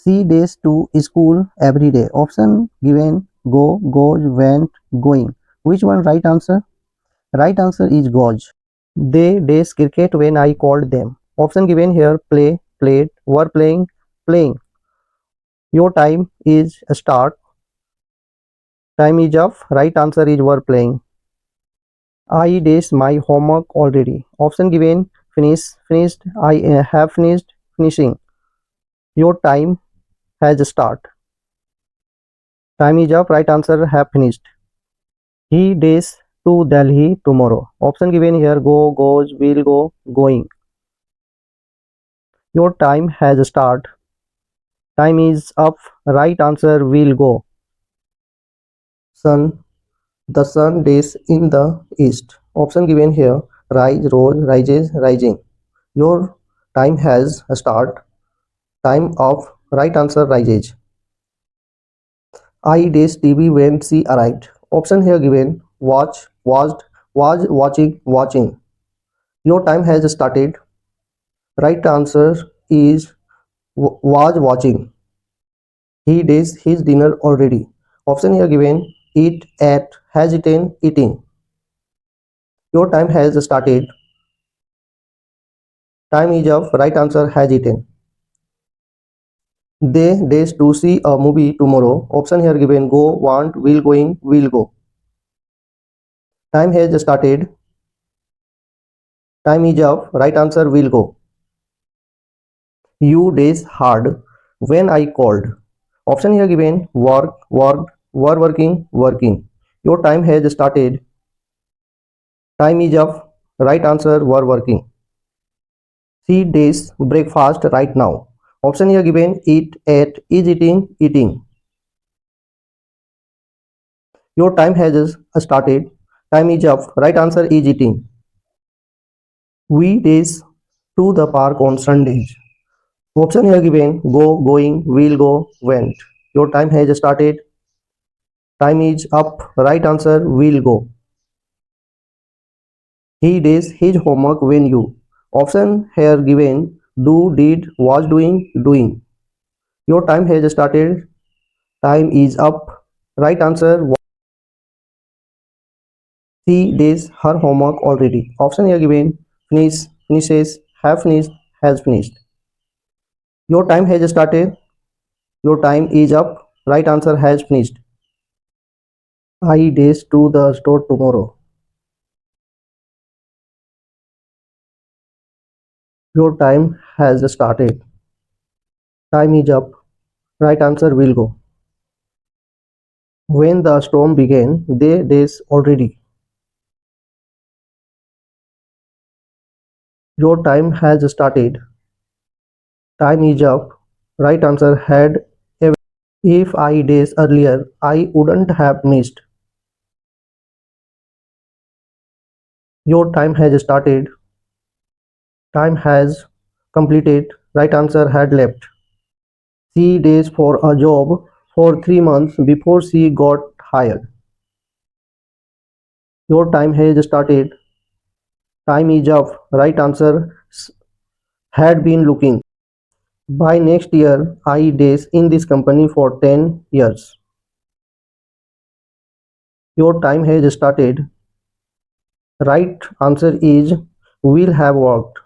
C days to school every day. Option given go, goes, went, going. Which one right answer? Right answer is goes. They days cricket when I called them. Option given here play, played, were playing, playing. Your time is start. Time is up. Right answer is were playing. I days my homework already. Option given finish, finished. I have finished, finishing. Your time has start. Time is up. Right answer have finished. He days to Delhi tomorrow. Option given here go, goes, will go, going. Your time has start. Time is up. Right answer will go. Sun. The sun days in the east. Option given here rise, rose, rises, rising. Your time has start. Time of right answer rises. I days TV when she arrived. Option here given watch, watched, was watching, watching. Your time has started. Right answer is was watching. He days his dinner already. Option here given eat, ate, has eaten, eating. Your time has started. Time is up. Right answer has eaten. They days to see a movie tomorrow. Option here given go, want, will going, will go. Time has started. Time is up. Right answer will go. You days hard when I called. Option here given work, worked, were working, working. Your time has started. Time is up. Right answer were working. See days breakfast right now. Option here given eat, ate, is eating, eating. Your time has started. Time is up. Right answer is eating. We days to the park on Sundays. Option here given go, going, will go, went. Your time has started. Time is up. Right answer will go. He does his homework when you. Option here given do, did, was doing, doing. Your time has started. Time is up. Right answer she does her homework already. Option here given finish, finishes, have finished, has finished. Your time has started. Your time is up. Right answer has finished. I days to the store tomorrow. Your time has started. Time is up. Right answer will go. When the storm began, they days already. Your time has started. Time is up. Right answer had ever. If I days earlier, I wouldn't have missed. Your time has started. Time has completed. Right answer had left. She days for a job for 3 months before she got hired. Your time has started. Time is up. Right answer had been looking. By next year, I days in this company for 10 years. Your time has started. Right answer is will have worked.